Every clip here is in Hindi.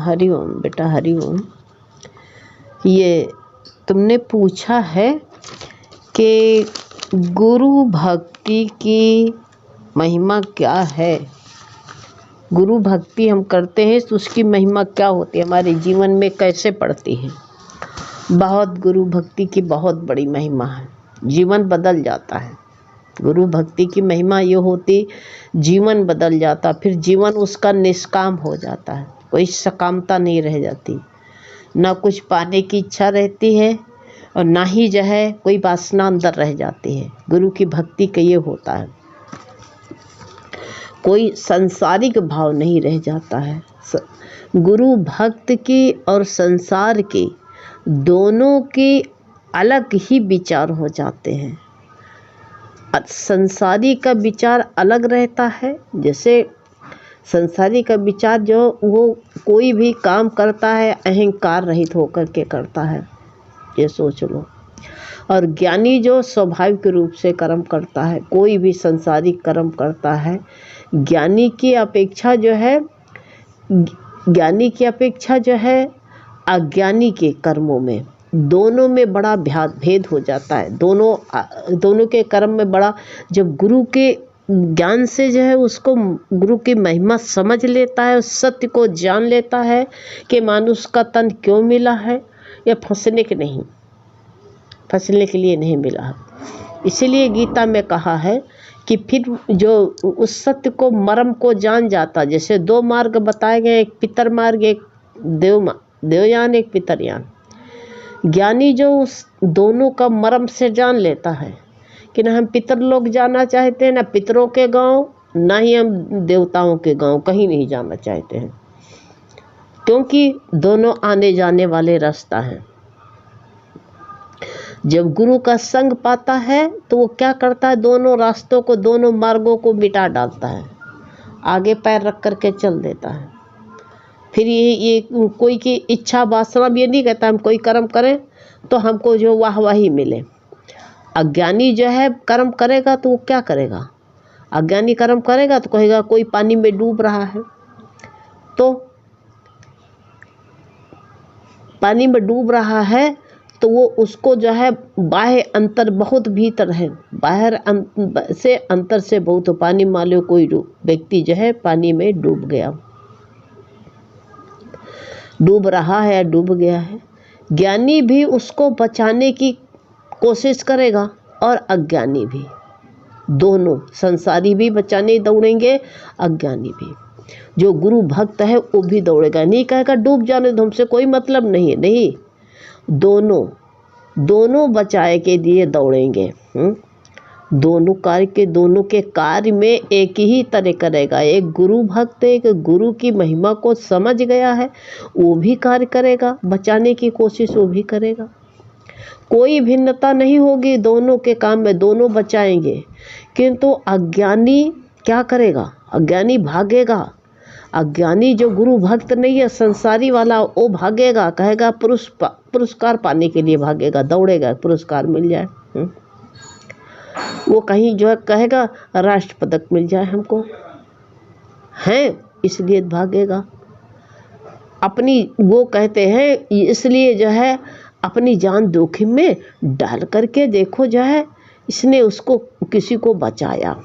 हरि ओम बेटा, हरि ओम। ये तुमने पूछा है कि गुरु भक्ति की महिमा क्या है। गुरु भक्ति हम करते हैं तो उसकी महिमा क्या होती है, हमारे जीवन में कैसे पड़ती है। बहुत गुरु भक्ति की बहुत बड़ी महिमा है, जीवन बदल जाता है। गुरु भक्ति की महिमा ये होती, जीवन बदल जाता, फिर जीवन उसका निष्काम हो जाता है, कोई सकामता नहीं रह जाती, ना कुछ पाने की इच्छा रहती है और ना ही जो है कोई वासना अंदर रह जाती है। गुरु की भक्ति का ये होता है, कोई सांसारिक भाव नहीं रह जाता है। गुरु भक्त की और संसार की दोनों के अलग ही विचार हो जाते हैं। संसारी का विचार अलग रहता है, जैसे संसारी का विचार जो वो कोई भी काम करता है अहंकार रहित होकर के करता है, ये सोच लो। और ज्ञानी जो स्वाभाविक रूप से कर्म करता है, कोई भी संसारिक कर्म करता है, ज्ञानी की अपेक्षा जो है अज्ञानी के कर्मों में, दोनों में बड़ा भेद हो जाता है। दोनों के कर्म में बड़ा, जब गुरु के ज्ञान से जो है उसको गुरु की महिमा समझ लेता है, उस सत्य को जान लेता है कि मानुष का तन क्यों मिला है, या फंसने के लिए नहीं मिला है। इसीलिए गीता में कहा है कि फिर जो उस सत्य को, मर्म को जान जाता, जैसे दो मार्ग बताए गए, एक पितर मार्ग, एक देवयान, एक पितरयान। ज्ञानी जो उस दोनों का मर्म से जान लेता है कि ना हम पितर लोग जाना चाहते हैं, ना पितरों के गांव, ना ही हम देवताओं के गांव, कहीं नहीं जाना चाहते हैं, क्योंकि दोनों आने जाने वाले रास्ता हैं। जब गुरु का संग पाता है तो वो क्या करता है, दोनों रास्तों को, दोनों मार्गों को मिटा डालता है, आगे पैर रख करके चल देता है। फिर ये कोई की इच्छा वासना भी ये नहीं कहता हम कोई कर्म करें तो हमको जो वाहवाही मिले। अज्ञानी जो है कर्म करेगा तो वो क्या करेगा, अज्ञानी कर्म करेगा तो कहेगा कोई पानी में डूब रहा है, तो पानी में डूब रहा है तो वो उसको जो है बाह्य अंतर बहुत भीतर है, बाहर से अंतर से बहुत। पानी मान लो कोई व्यक्ति जो है पानी में डूब गया, डूब रहा है, डूब गया है, ज्ञानी भी उसको बचाने की कोशिश करेगा और अज्ञानी भी, दोनों, संसारी भी बचाने दौड़ेंगे, अज्ञानी भी। जो गुरु भक्त है वो भी दौड़ेगा, नहीं कहेगा डूब जाने दो, हमसे कोई मतलब नहीं है, नहीं, दोनों बचाए के लिए दौड़ेंगे। दोनों के कार्य में एक ही तरह करेगा। एक गुरु भक्त, एक गुरु की महिमा को समझ गया है, वो भी कार्य करेगा, बचाने की कोशिश वो भी करेगा। कोई भिन्नता नहीं होगी दोनों के काम में, दोनों बचाएंगे। किंतु अज्ञानी क्या करेगा, अज्ञानी भागेगा। अज्ञानी जो गुरु भक्त नहीं है, संसारी वाला, वो भागेगा, कहेगा पुरस्कार पाने के लिए भागेगा, दौड़ेगा, पुरस्कार मिल जाए। वो कहीं जो है कहेगा राष्ट्र पदक मिल जाए हमको, हैं, इसलिए भागेगा। अपनी, वो कहते हैं इसलिए जो है अपनी जान जोखिम में डाल करके देखो, जो है इसने उसको, किसी को बचाया,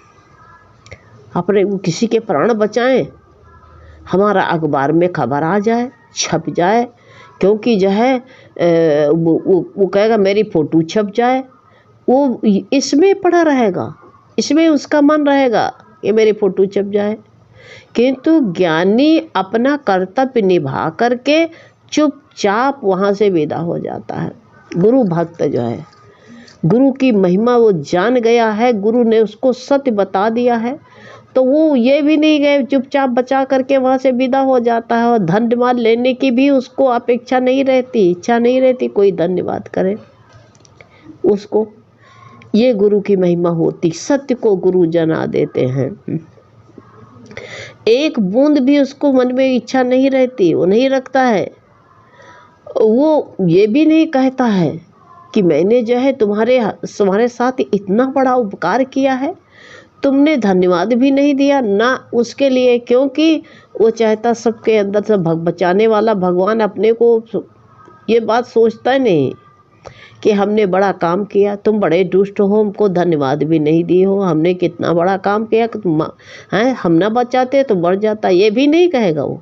अपने किसी के प्राण बचाएं, हमारा अखबार में खबर आ जाए, छप जाए, क्योंकि जो है वो कहेगा मेरी फ़ोटो छप जाए, वो इसमें पड़ा रहेगा, इसमें उसका मन रहेगा कि मेरी फ़ोटो छप जाए। किंतु ज्ञानी अपना कर्तव्य निभा करके चुपचाप वहाँ से विदा हो जाता है। गुरु भक्त जो है, गुरु की महिमा वो जान गया है, गुरु ने उसको सत्य बता दिया है, तो वो ये भी नहीं गए, चुपचाप बचा करके वहाँ से विदा हो जाता है। और धन्यवाद लेने की भी उसको अपेक्षा नहीं रहती, इच्छा नहीं रहती कोई धन्यवाद करे उसको। ये गुरु की महिमा होती, सत्य को गुरु जना देते हैं। एक बूंद भी उसको मन में इच्छा नहीं रहती, वो नहीं रखता है। वो ये भी नहीं कहता है कि मैंने जो है तुम्हारे साथ इतना बड़ा उपकार किया है, तुमने धन्यवाद भी नहीं दिया ना उसके लिए, क्योंकि वो चाहता सबके अंदर से बचाने वाला भगवान अपने को ये बात सोचता ही नहीं कि हमने बड़ा काम किया, तुम बड़े दुष्ट हो, हमको धन्यवाद भी नहीं दिए हो, हमने कितना बड़ा काम किया कि तुम हैं, हम ना बचाते तो बढ़ जाता, ये भी नहीं कहेगा वो।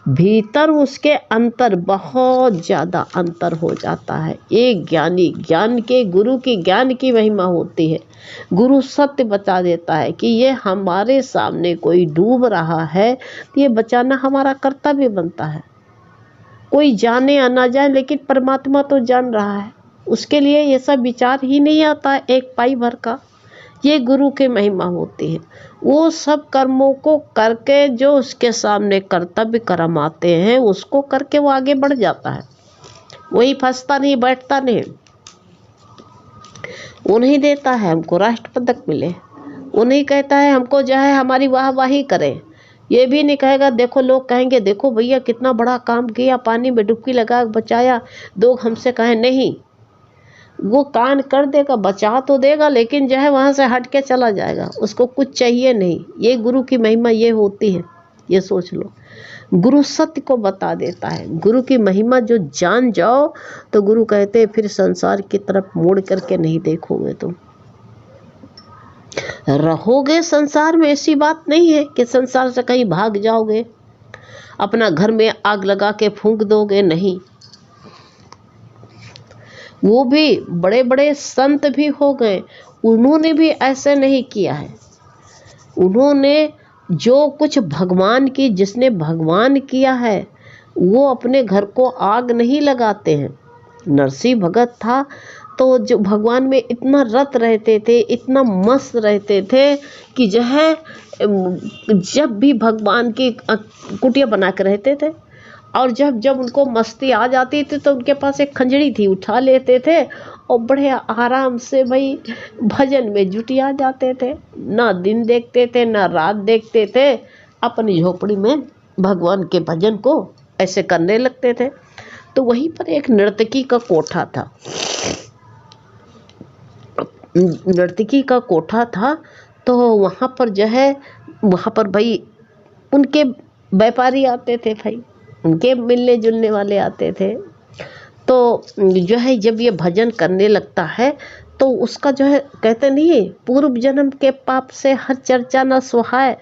भीतर उसके अंतर बहुत ज़्यादा अंतर हो जाता है। एक ज्ञानी ज्ञान के गुरु की ज्ञान की महिमा होती है। गुरु सत्य बता देता है कि ये हमारे सामने कोई डूब रहा है, ये बचाना हमारा कर्तव्य बनता है। कोई जाने या ना जाए, लेकिन परमात्मा तो जान रहा है, उसके लिए ये सब विचार ही नहीं आता है एक पाई भर का। ये गुरु की महिमा होती है। वो सब कर्मों को करके जो उसके सामने कर्तव्य कर्म आते हैं उसको करके वो आगे बढ़ जाता है, वही फंसता नहीं, बैठता नहीं। वो नहीं देता है हमको राष्ट्र पदक मिले, वो नहीं कहता है हमको जो है हमारी वाहवाही करें, ये भी नहीं कहेगा देखो लोग कहेंगे देखो भैया कितना बड़ा काम किया, पानी में डुबकी लगा बचाया, लोग हमसे कहें नहीं। वो कान कर देगा, बचा तो देगा, लेकिन जो है वहाँ से हट के चला जाएगा, उसको कुछ चाहिए नहीं। ये गुरु की महिमा ये होती है, ये सोच लो। गुरु सत्य को बता देता है। गुरु की महिमा जो जान जाओ तो गुरु कहते हैं फिर संसार की तरफ मुड़ करके नहीं देखोगे, तुम रहोगे संसार में। ऐसी बात नहीं है कि संसार से कहीं भाग जाओगे, अपना घर में आग लगा के फूंक दोगे, नहीं। वो भी बड़े बड़े संत भी हो गए, उन्होंने भी ऐसे नहीं किया है। उन्होंने जो कुछ भगवान की, जिसने भगवान किया है वो अपने घर को आग नहीं लगाते हैं। नरसिंह भगत था तो जो भगवान में इतना रत रहते थे, इतना मस्त रहते थे कि जो है जब भी भगवान की कुटिया बना के रहते थे, और जब जब उनको मस्ती आ जाती थी तो उनके पास एक खंजड़ी थी, उठा लेते थे और बड़े आराम से भाई भजन में जुटिया जाते थे। ना दिन देखते थे ना रात देखते थे, अपनी झोपड़ी में भगवान के भजन को ऐसे करने लगते थे। तो वहीं पर एक नर्तकी का कोठा था, नर्तकी का कोठा था। तो वहाँ पर जो है, वहाँ पर भाई उनके व्यापारी आते थे, भाई उनके मिलने जुलने वाले आते थे। तो जो है जब ये भजन करने लगता है तो उसका जो है कहते नहीं है, पूर्व जन्म के पाप से हर चर्चा न सुहाए,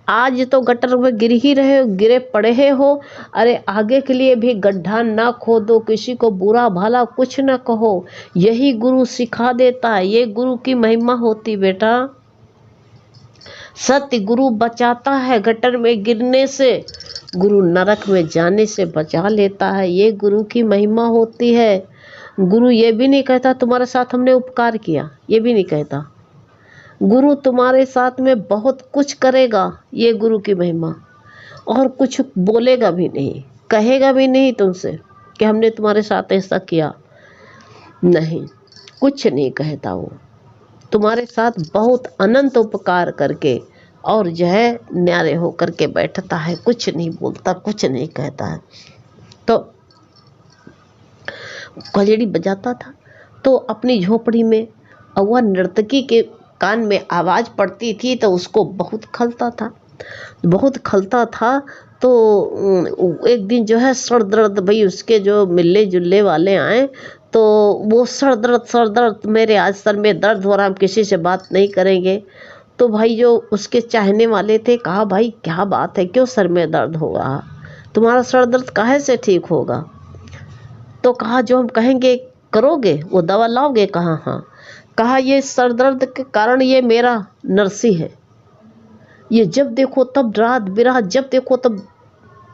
आज तो गटर में गिर ही रहे हो, गिरे पड़े हो, अरे आगे के लिए भी गड्ढा ना खोदो, किसी को बुरा भला कुछ ना कहो, यही गुरु सिखा देता है। ये गुरु की महिमा होती बेटा। सत्य गुरु बचाता है गटर में गिरने से, गुरु नरक में जाने से बचा लेता है। ये गुरु की महिमा होती है। गुरु ये भी नहीं कहता तुम्हारे साथ हमने उपकार किया, ये भी नहीं कहता। गुरु तुम्हारे साथ में बहुत कुछ करेगा, ये गुरु की महिमा। और कुछ बोलेगा भी नहीं, कहेगा भी नहीं तुमसे कि हमने तुम्हारे साथ ऐसा किया, नहीं, कुछ नहीं कहता। वो तुम्हारे साथ बहुत अनंत उपकार करके और जो है न्यारे होकर के बैठता है, कुछ नहीं बोलता, कुछ नहीं कहता है। तो खंजड़ी बजाता था तो अपनी झोपड़ी में, और वह नर्तकी के कान में आवाज़ पड़ती थी तो उसको बहुत खलता था, बहुत खलता था। तो एक दिन जो है सर दर्द, भाई उसके जो मिलने जुलने वाले आए तो वो सर दर्द, मेरे आज सर में दर्द हो रहा, हम किसी से बात नहीं करेंगे। तो भाई जो उसके चाहने वाले थे, कहा भाई क्या बात है, क्यों सर में दर्द हो रहा, तुम्हारा सर दर्द काहे से ठीक होगा। तो कहा जो हम कहेंगे करोगे, वो दवा लाओगे, कहा हाँ। कहा ये सर दर्द के कारण ये मेरा नरसी है, ये जब देखो तब रात बिरात, जब देखो तब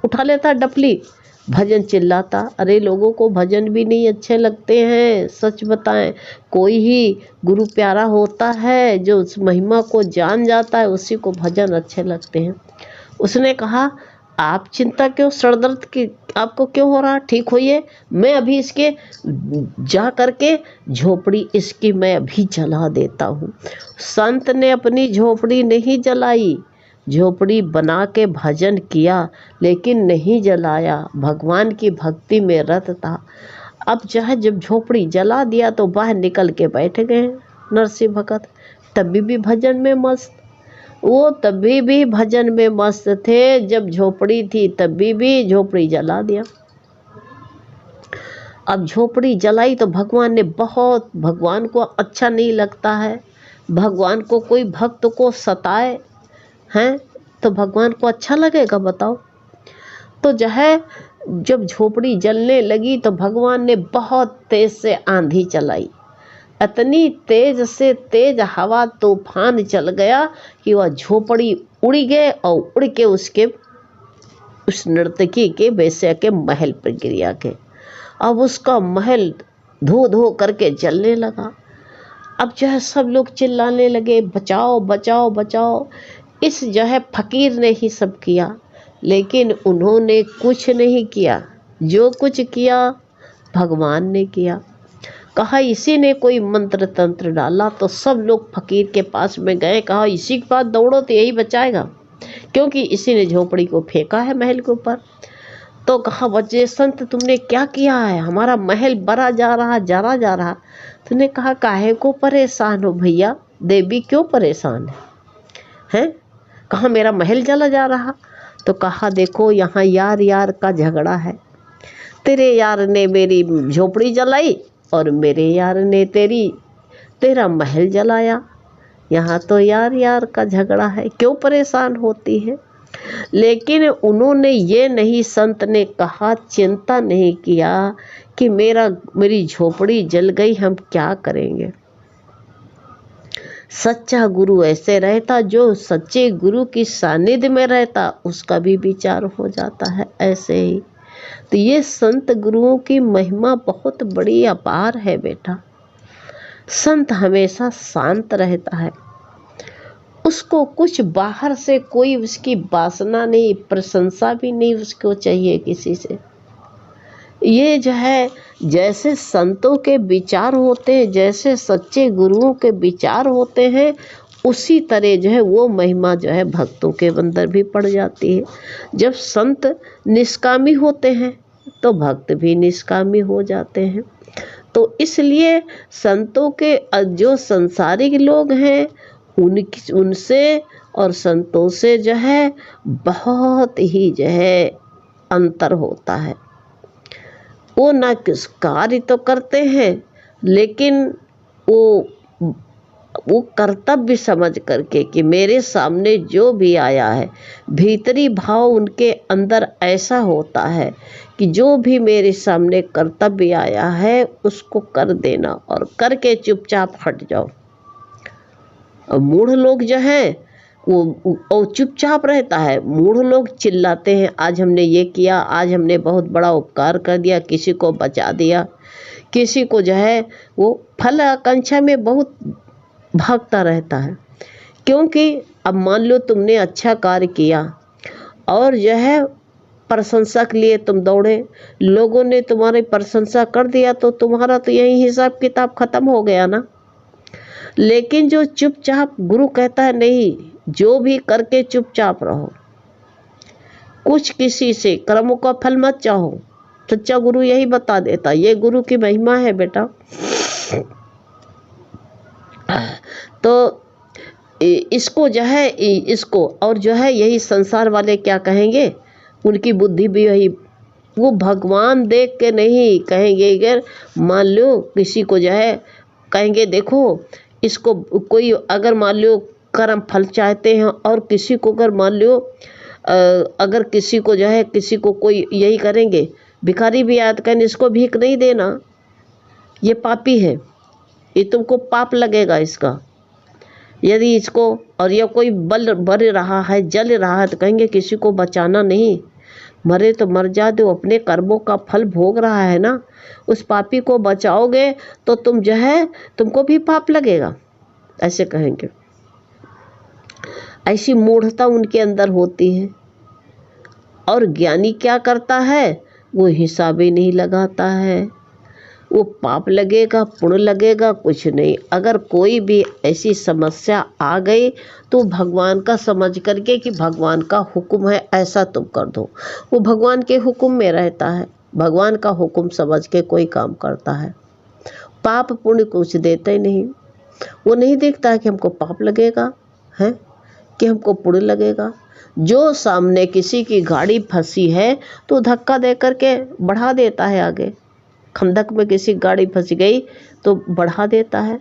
उठा लेता डफली, भजन चिल्लाता। अरे लोगों को भजन भी नहीं अच्छे लगते हैं, सच बताएं। कोई ही गुरु प्यारा होता है जो उस महिमा को जान जाता है, उसी को भजन अच्छे लगते हैं। उसने कहा आप चिंता क्यों, सर दर्द की आपको क्यों हो रहा, ठीक होइए, मैं अभी इसके जा करके झोपड़ी इसकी मैं अभी जला देता हूँ। संत ने अपनी झोपड़ी नहीं जलाई, झोपड़ी बना के भजन किया लेकिन नहीं जलाया, भगवान की भक्ति में रत था। अब चाहे जब झोपड़ी जला दिया तो बाहर निकल के बैठ गए नरसिंह भगत, तभी भी भजन में मस्त। वो तभी भी भजन में मस्त थे, जब झोपड़ी थी तभी भी झोपड़ी जला दिया। अब झोपड़ी जलाई तो भगवान ने बहुत, भगवान को अच्छा नहीं लगता है, भगवान को कोई भक्त को सताए हैं तो भगवान को अच्छा लगेगा बताओ। तो जो है जब झोपड़ी जलने लगी तो भगवान ने बहुत तेज से आंधी चलाई, इतनी तेज से तेज हवा तूफान चल गया कि वह झोपड़ी उड़ गए और उड़ के उसके उस नर्तकी के वेश्या के महल पर गिर के। अब उसका महल धो धो करके जलने लगा। अब जो है सब लोग चिल्लाने लगे, बचाओ बचाओ बचाओ। इस जो है फकीर ने ही सब किया, लेकिन उन्होंने कुछ नहीं किया। जो कुछ किया भगवान ने किया। कहा इसी ने कोई मंत्र तंत्र डाला, तो सब लोग फकीर के पास में गए, कहा इसी के पास दौड़ो तो यही बचाएगा, क्योंकि इसी ने झोपड़ी को फेंका है महल के ऊपर। तो कहा बच्चे संत तुमने क्या किया है, हमारा महल बड़ा जा रहा जरा जा रहा। तुमने कहा काहे को परेशान हो भैया, देवी क्यों परेशान है? कहा मेरा महल जला जा रहा। तो कहा देखो यहाँ यार यार का झगड़ा है, तेरे यार ने मेरी झोपड़ी जलाई और मेरे यार ने तेरा महल जलाया। यहाँ तो यार यार का झगड़ा है, क्यों परेशान होती है? लेकिन उन्होंने ये नहीं, संत ने कहा चिंता नहीं किया कि मेरी झोपड़ी जल गई, हम क्या करेंगे। सच्चा गुरु ऐसे रहता, जो सच्चे गुरु की सानिध्य में रहता उसका भी विचार हो जाता है ऐसे ही। तो ये संत गुरुओं की महिमा बहुत बड़ी अपार है बेटा। संत हमेशा शांत रहता है, उसको कुछ बाहर से कोई उसकी वासना नहीं, प्रशंसा भी नहीं उसको चाहिए किसी से। ये जो है जैसे संतों के विचार होते हैं, जैसे सच्चे गुरुओं के विचार होते हैं, उसी तरह जो है वो महिमा जो है भक्तों के अंदर भी पड़ जाती है। जब संत निष्कामी होते हैं तो भक्त भी निष्कामी हो जाते हैं। तो इसलिए संतों के जो संसारिक लोग हैं उनसे और संतों से जो है बहुत ही जो है अंतर होता है। वो ना किस कार्य तो करते हैं, लेकिन वो कर्तव्य समझ करके कि मेरे सामने जो भी आया है, भीतरी भाव उनके अंदर ऐसा होता है कि जो भी मेरे सामने कर्तव्य आया है उसको कर देना और करके चुपचाप हट जाओ। और मूढ़ लोग जो हैं वो चुपचाप रहता है। मूढ़ लोग चिल्लाते हैं आज हमने ये किया, आज हमने बहुत बड़ा उपकार कर दिया, किसी को बचा दिया, किसी को जो है वो फल आकांक्षा में बहुत भागता रहता है। क्योंकि अब मान लो तुमने अच्छा कार्य किया और जो है प्रशंसा के लिए तुम दौड़े, लोगों ने तुम्हारी प्रशंसा कर दिया तो तुम्हारा तो यही हिसाब किताब खत्म हो गया ना। लेकिन जो चुपचाप, गुरु कहता है नहीं, जो भी करके चुपचाप रहो, कुछ किसी से कर्मों का फल मत चाहो। सच्चा गुरु यही बता देता, ये गुरु की महिमा है बेटा। तो इसको जो है इसको और जो है यही संसार वाले क्या कहेंगे, उनकी बुद्धि भी यही, वो भगवान देख के नहीं कहेंगे। अगर मान लो किसी को जो है कहेंगे देखो इसको, कोई अगर मान लो कर्म फल चाहते हैं और किसी को अगर मान लो अगर किसी को जो है किसी को कोई यही करेंगे, भिखारी भी याद करें इसको भीख नहीं देना, ये पापी है, ये तुमको पाप लगेगा इसका। यदि इसको और यह कोई बढ़ रहा है, जल रहा है, तो कहेंगे किसी को बचाना नहीं, मरे तो मर जा दो, अपने कर्मों का फल भोग रहा है ना, उस पापी को बचाओगे तो तुम जो है तुमको भी पाप लगेगा, ऐसे कहेंगे। ऐसी मूढ़ता उनके अंदर होती है। और ज्ञानी क्या करता है, वो हिसाब ही नहीं लगाता है, वो पाप लगेगा पुण्य लगेगा कुछ नहीं। अगर कोई भी ऐसी समस्या आ गई तो भगवान का समझ करके कि भगवान का हुक्म है ऐसा तुम कर दो, वो भगवान के हुक्म में रहता है, भगवान का हुक्म समझ के कोई काम करता है। पाप पुण्य कुछ देते नहीं। वो नहीं देखता है कि हमको पाप लगेगा, है कि हमको पुण्य लगेगा। जो सामने किसी की गाड़ी फंसी है तो धक्का दे करके बढ़ा देता है आगे। खंदक में किसी गाड़ी फंस गई तो बढ़ा देता है।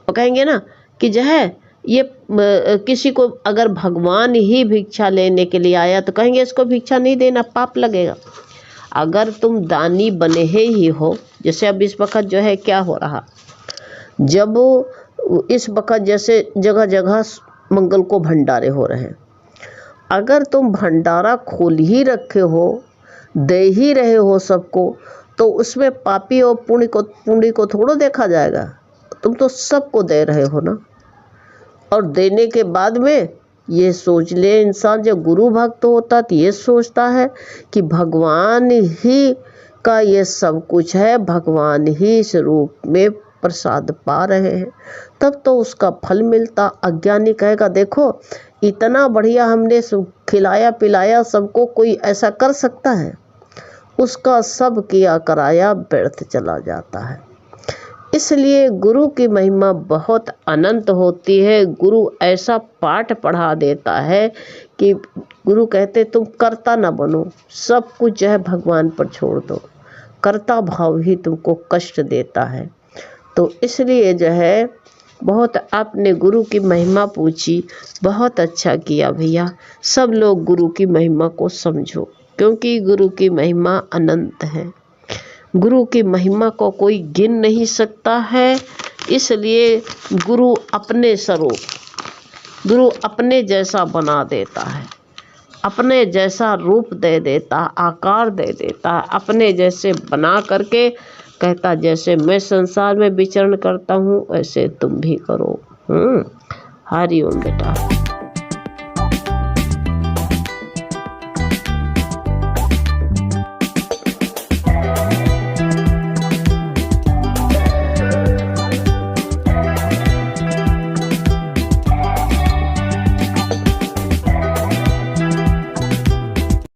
और कहेंगे ना कि जो है ये किसी को अगर भगवान ही भिक्षा लेने के लिए आया तो कहेंगे इसको भिक्षा नहीं देना, पाप लगेगा। अगर तुम दानी बने ही हो, जैसे अब इस वक्त जो है क्या हो रहा, जब इस वक्त जैसे जगह जगह मंगल को भंडारे हो रहे हैं, अगर तुम भंडारा खोल ही रखे हो, दे ही रहे हो सबको, तो उसमें पापी और पुण्य को थोड़ा देखा जाएगा। तुम तो सबको दे रहे हो ना। और देने के बाद में ये सोच ले इंसान, जब गुरु भक्त होता तो ये सोचता है कि भगवान ही का ये सब कुछ है, भगवान ही इस रूप में प्रसाद पा रहे हैं, तब तो उसका फल मिलता। अज्ञानी कहेगा देखो इतना बढ़िया हमने खिलाया पिलाया सबको, कोई ऐसा कर सकता है? उसका सब किया कराया व्यर्थ चला जाता है। इसलिए गुरु की महिमा बहुत अनंत होती है। गुरु ऐसा पाठ पढ़ा देता है कि गुरु कहते तुम कर्ता ना बनो, सब कुछ जो है भगवान पर छोड़ दो। कर्ता भाव ही तुमको कष्ट देता है। तो इसलिए जो है बहुत आपने गुरु की महिमा पूछी, बहुत अच्छा किया भैया। सब लोग गुरु की महिमा को समझो, क्योंकि गुरु की महिमा अनंत है। गुरु की महिमा को कोई गिन नहीं सकता है। इसलिए गुरु अपने स्वरूप, गुरु अपने जैसा बना देता है, अपने जैसा रूप दे देता, आकार दे देता, अपने जैसे बना करके कहता जैसे मैं संसार में विचरण करता हूँ वैसे तुम भी करो। हरि ओम बेटा।